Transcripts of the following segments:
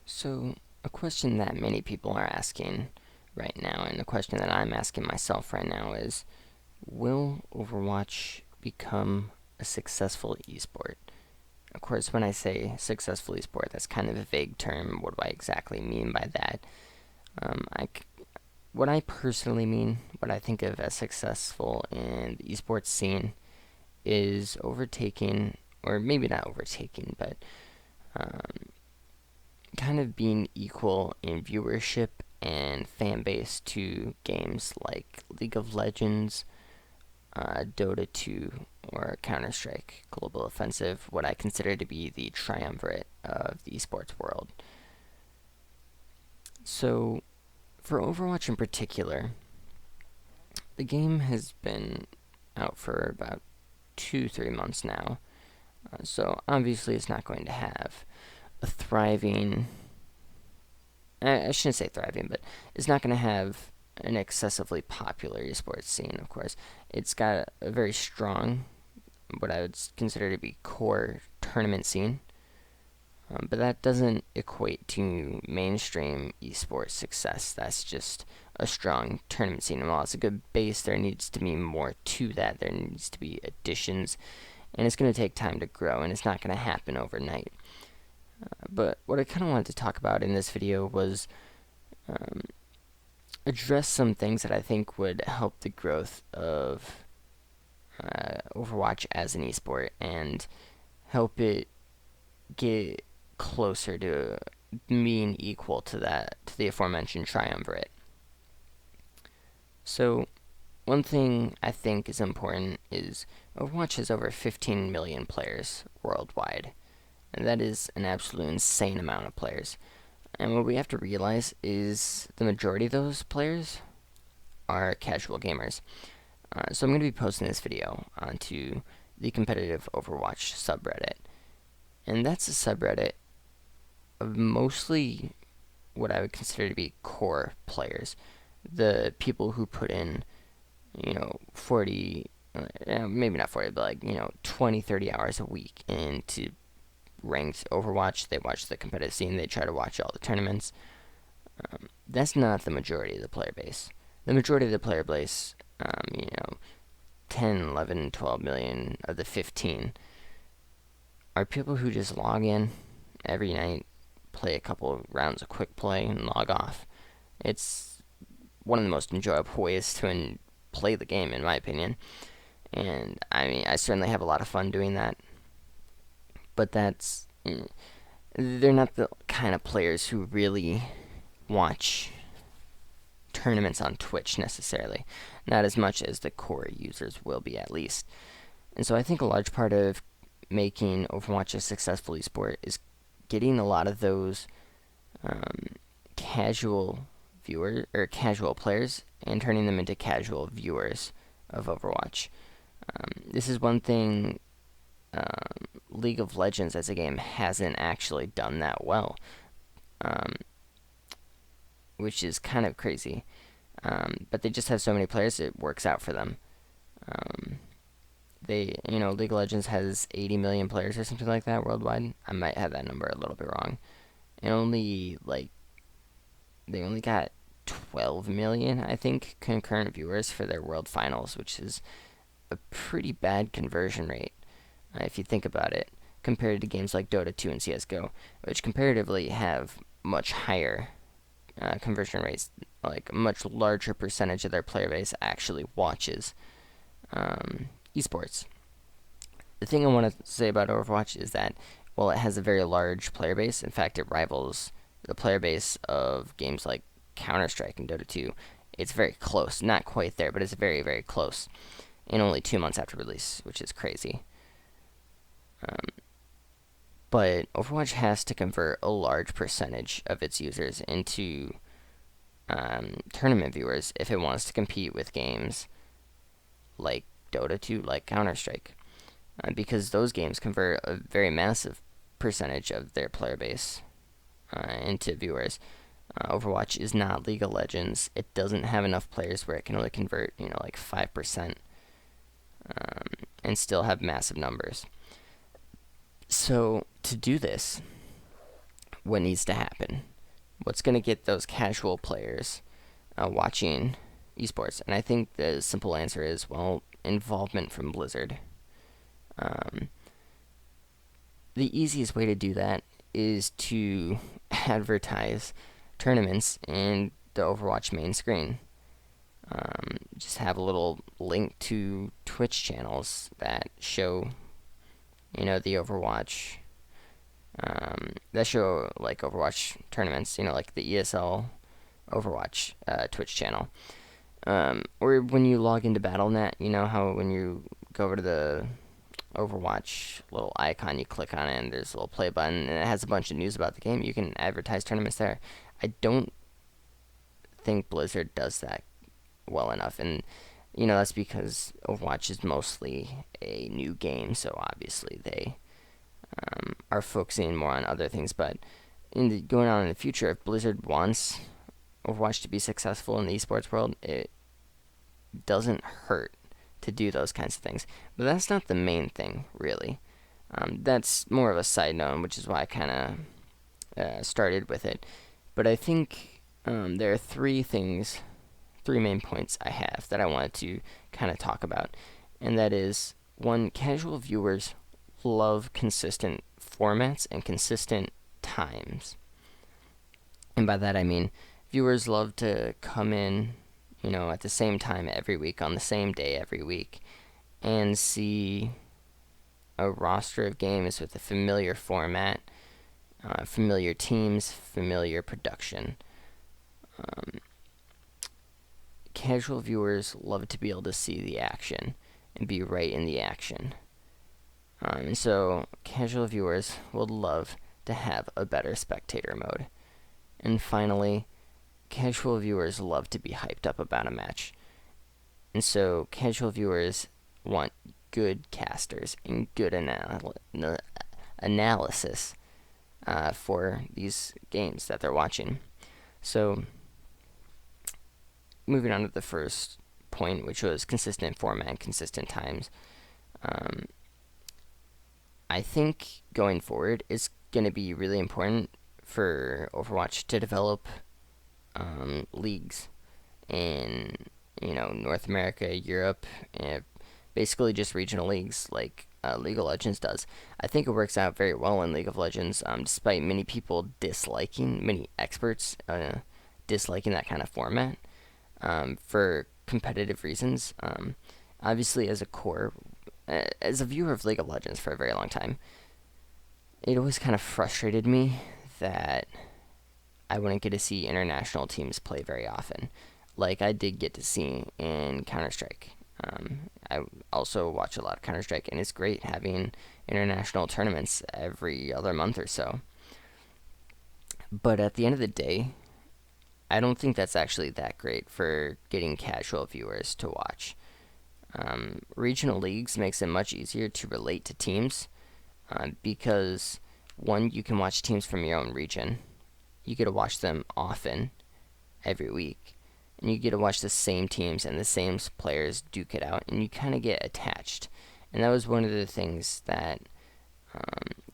So, a question that many people are asking right now, and a question that I'm asking myself right now is, will Overwatch become a successful esport? Of course, when I say successful esport, that's kind of a vague term. What do I exactly mean by that? Um, I, what I personally mean, what I think of as successful in the esports scene, is overtaking, or maybe not overtaking, but um, kind of being equal in viewership and fan base to games like League of Legends, Dota 2, or Counter Strike Global Offensive, what I consider to be the triumvirate of the esports world. So, for Overwatch in particular, the game has been out for about 2-3 months now, so obviously it's not going to have a thriving I shouldn't say thriving, but it's not going to have an excessively popular esports scene, of course. It's got a very strong, what I would consider to be core tournament scene, but that doesn't equate to mainstream esports success. That's just a strong tournament scene. And while it's a good base, there needs to be more to that. There needs to be additions, and it's going to take time to grow, and it's not going to happen overnight. But what I kind of wanted to talk about in this video was um, address some things that I think would help the growth of Overwatch as an esport and help it get closer to being equal to the aforementioned triumvirate. So, one thing I think is important is Overwatch has over 15 million players worldwide, and that is an absolute insane amount of players. And what we have to realize is the majority of those players are casual gamers. So I'm going to be posting this video onto the competitive Overwatch subreddit. And that's a subreddit of mostly what I would consider to be core players. The people who put in, 40, maybe not 40, but 20, 30 hours a week into ranked Overwatch. They watch the competitive scene. They try to watch all the tournaments. That's not the majority of the player base. The majority of the player base, 10, 11, 12 million of the 15 are people who just log in every night, play a couple rounds of quick play, and log off. It's one of the most enjoyable ways to play the game, in my opinion. And I mean, I certainly have a lot of fun doing that. But they're not the kind of players who really watch tournaments on Twitch necessarily. Not as much as the core users will be, at least. And so I think a large part of making Overwatch a successful esport is getting a lot of those casual casual players and turning them into casual viewers of Overwatch. This is one thing League of Legends as a game hasn't actually done that well, which is kind of crazy. But they just have so many players, it works out for them. League of Legends has 80 million players or something like that worldwide. I might have that number a little bit wrong. And they only got 12 million, I think, concurrent viewers for their world finals, which is a pretty bad conversion rate, if you think about it, compared to games like Dota 2 and CSGO, which comparatively have much higher conversion rates. Like a much larger percentage of their player base actually watches esports. The thing I want to say about Overwatch is that while it has a very large player base, in fact, it rivals the player base of games like Counter Strike and Dota 2. It's very close. Not quite there, but it's very, very close. In only 2 months after release, which is crazy. But Overwatch has to convert a large percentage of its users into tournament viewers if it wants to compete with games like Dota 2, like Counter Strike, because those games convert a very massive percentage of their player base into viewers. Overwatch is not League of Legends. It doesn't have enough players where it can only convert, like 5%, and still have massive numbers. So to do this, what needs to happen. What's going to get those casual players watching esports? And I think the simple answer is, well, involvement from Blizzard. Um, the easiest way to do that is to advertise tournaments in the Overwatch main screen. Just have a little link to Twitch channels that show, the Overwatch, that show like Overwatch tournaments, like the ESL Overwatch Twitch channel. Or when you log into Battle.net, you know how when you go over to the Overwatch little icon, you click on it and there's a little play button and it has a bunch of news about the game. You can advertise tournaments there. I don't think Blizzard does that well enough, and that's because Overwatch is mostly a new game, so obviously they are focusing more on other things. But going on in the future, if Blizzard wants Overwatch to be successful in the esports world, it doesn't hurt to do those kinds of things. But that's not the main thing, really. That's more of a side note, which is why I kind of started with it. But I think there are three main points I have that I wanted to kind of talk about. And that is, one, casual viewers love consistent formats and consistent times. And by that I mean, viewers love to come in, at the same time every week, on the same day every week, and see a roster of games with a familiar format, familiar teams, familiar production. Casual viewers love to be able to see the action and be right in the action. And so casual viewers would love to have a better spectator mode. And finally, casual viewers love to be hyped up about a match. And so casual viewers want good casters and good analysis for these games that they're watching. So moving on to the first point, which was consistent format, consistent times. I think going forward, it's going to be really important for Overwatch to develop leagues in North America, Europe, and basically just regional leagues like League of Legends does. I think it works out very well in League of Legends, despite many experts disliking that kind of format for competitive reasons. Obviously, as a viewer of League of Legends for a very long time, it always kind of frustrated me that I wouldn't get to see international teams play very often, like I did get to see in Counter-Strike. I also watch a lot of Counter-Strike, and it's great having international tournaments every other month or so. But at the end of the day, I don't think that's actually that great for getting casual viewers to watch. Regional leagues makes it much easier to relate to teams because, one, you can watch teams from your own region. You get to watch them often, every week, and you get to watch the same teams and the same players duke it out, and you kind of get attached. And that was one of the things that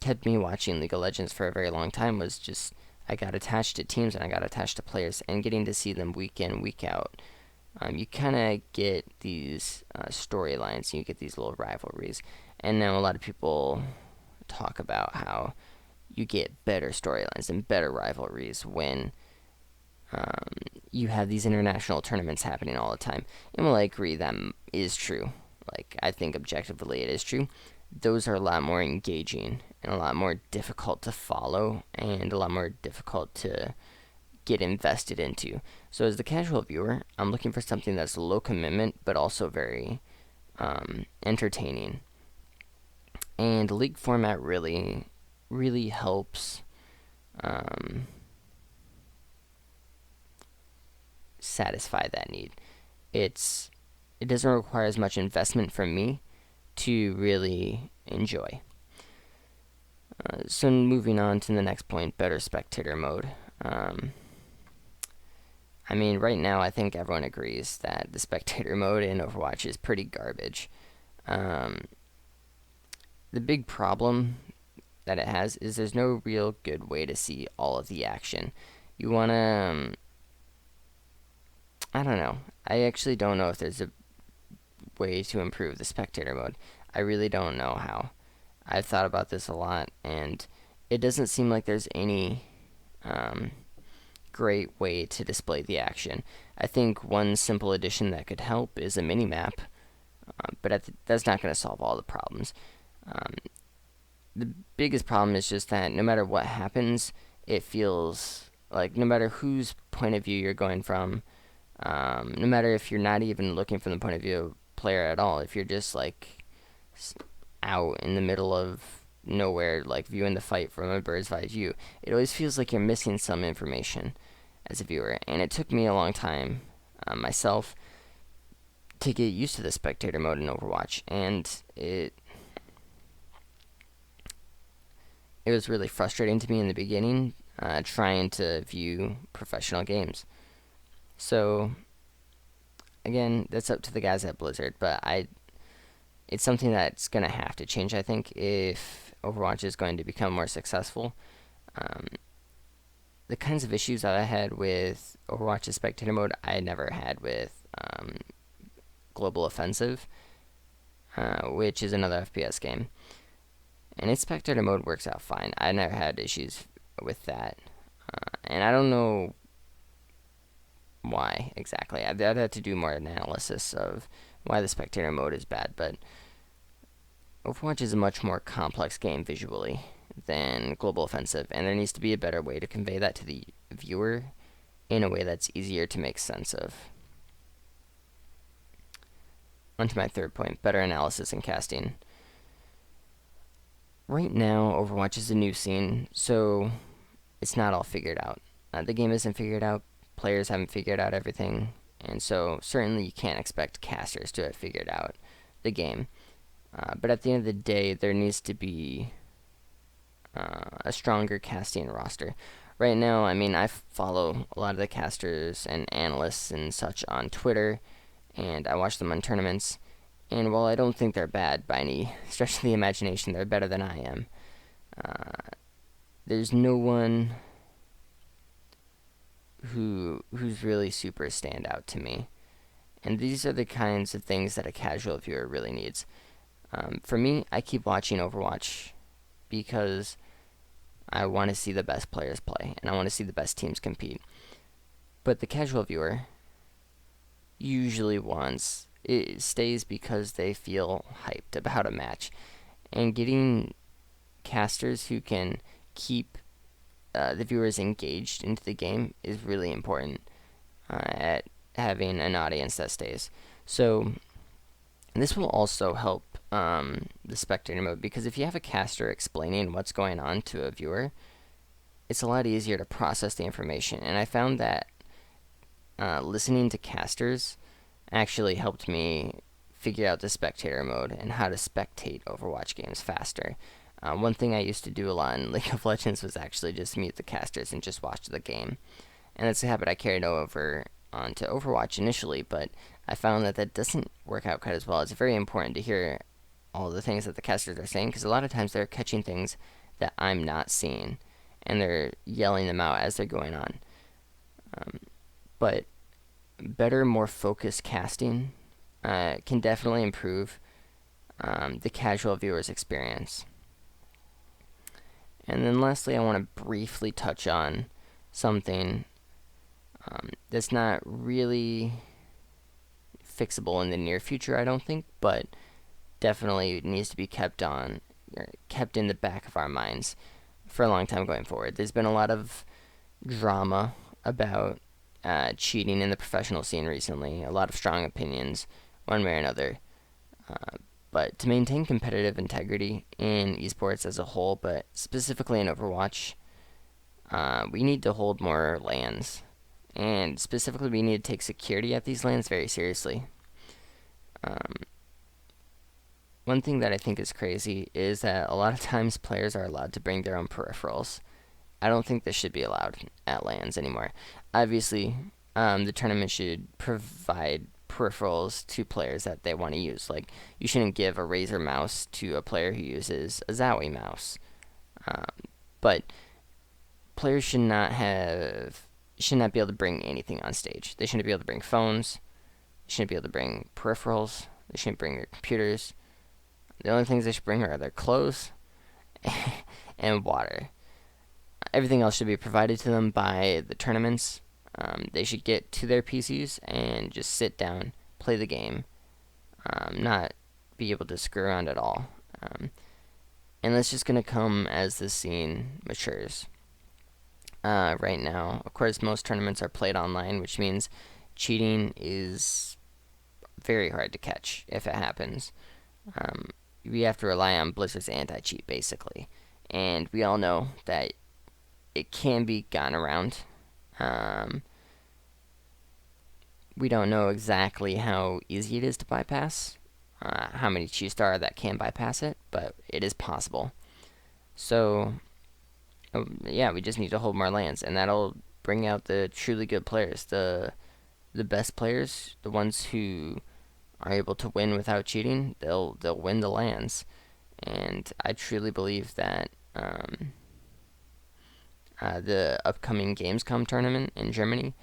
kept me watching League of Legends for a very long time, was just I got attached to teams and I got attached to players, and getting to see them week in, week out. You kind of get these storylines, and you get these little rivalries. And now a lot of people talk about how you get better storylines and better rivalries when you have these international tournaments happening all the time. And while I agree that is true, like I think objectively it is true, those are a lot more engaging and a lot more difficult to follow and a lot more difficult to get invested into. So as the casual viewer, I'm looking for something that's low commitment but also very entertaining. And the league format really helps satisfy that need. It doesn't require as much investment from me to really enjoy. So moving on to the next point, better spectator mode. I mean, right now I think everyone agrees that the spectator mode in Overwatch is pretty garbage. The big problem that it has is there's no real good way to see all of the action. You want to, I don't know. I actually don't know if there's a way to improve the spectator mode. I really don't know how. I've thought about this a lot, and it doesn't seem like there's any um, great way to display the action. I think one simple addition that could help is a mini map, but that's not going to solve all the problems. Um, the biggest problem is just that no matter what happens, it feels like no matter whose point of view you're going from, no matter if you're not even looking from the point of view of player at all, if you're just like out in the middle of nowhere, like viewing the fight from a bird's eye view, it always feels like you're missing some information as a viewer. And it took me a long time myself to get used to the spectator mode in Overwatch, and it was really frustrating to me in the beginning, trying to view professional games. So again, that's up to the guys at Blizzard, but it's something that's gonna have to change, I think, if Overwatch is going to become more successful. Um, the kinds of issues that I had with Overwatch's spectator mode, I never had with Global Offensive, which is another FPS game. And its spectator mode works out fine. I never had issues with that. And I don't know why exactly. I'd have to do more analysis of why the spectator mode is bad, but Overwatch is a much more complex game visually than Global Offensive, and there needs to be a better way to convey that to the viewer in a way that's easier to make sense of. On to my third point, better analysis and casting. Right now, Overwatch is a new scene, so it's not all figured out. The game isn't figured out, players haven't figured out everything, and so certainly you can't expect casters to have figured out the game. But at the end of the day, there needs to be a stronger casting roster. Right now, I mean, I follow a lot of the casters and analysts and such on Twitter, and I watch them on tournaments. And while I don't think they're bad by any stretch of the imagination, they're better than I am. There's no one who's really super standout to me. And these are the kinds of things that a casual viewer really needs. For me, I keep watching Overwatch because I want to see the best players play, and I want to see the best teams compete. But the casual viewer usually it stays because they feel hyped about a match. And getting casters who can keep the viewers engaged into the game is really important at having an audience that stays. So this will also help the spectator mode, because if you have a caster explaining what's going on to a viewer, it's a lot easier to process the information. And I found that listening to casters actually helped me figure out the spectator mode and how to spectate Overwatch games faster. One thing I used to do a lot in League of Legends was actually just mute the casters and just watch the game. And that's a habit I carried over onto Overwatch initially, but I found that that doesn't work out quite as well. It's very important to hear all the things that the casters are saying, because a lot of times they're catching things that I'm not seeing, and they're yelling them out as they're going on. But better, more focused casting can definitely improve the casual viewer's experience. And then lastly, I want to briefly touch on something that's not really fixable in the near future, I don't think, but definitely needs to be kept in the back of our minds for a long time going forward. There's been a lot of drama about cheating in the professional scene recently, a lot of strong opinions, one way or another. But to maintain competitive integrity in esports as a whole, but specifically in Overwatch, we need to hold more LANs. And specifically, we need to take security at these LANs very seriously. One thing that I think is crazy is that a lot of times players are allowed to bring their own peripherals. I don't think this should be allowed at LANs anymore. Obviously, the tournament should provide peripherals to players that they want to use. Like, you shouldn't give a Razer mouse to a player who uses a Zowie mouse. Um, but players should not be able to bring anything on stage. They shouldn't be able to bring phones. They shouldn't be able to bring peripherals. They shouldn't bring their computers. The only things they should bring are their clothes and water. Everything else should be provided to them by the tournaments. They should get to their PCs and just sit down, play the game, not be able to screw around at all. And that's just going to come as the scene matures. Right now, of course, most tournaments are played online, which means cheating is very hard to catch if it happens. We have to rely on Blizzard's anti-cheat, basically. And we all know that it can be gotten around. We don't know exactly how easy it is to bypass, how many cheats there are that can bypass it, but it is possible. So, yeah, we just need to hold more lands, and that'll bring out the truly good players, the best players, the ones who are able to win without cheating. They'll win the lands, and I truly believe that the upcoming Gamescom tournament in Germany,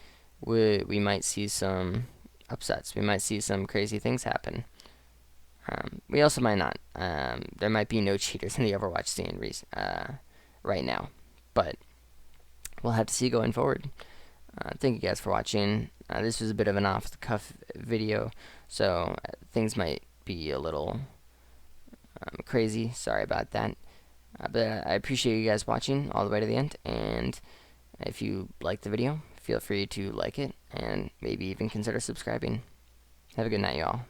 we might see some upsets. We might see some crazy things happen. We also might not. There might be no cheaters in the Overwatch scene right now, but we'll have to see going forward. Thank you guys for watching. This was a bit of an off-the-cuff video, so things might be a little crazy. Sorry about that. But I appreciate you guys watching all the way to the end, and if you like the video, feel free to like it, and maybe even consider subscribing. Have a good night, y'all.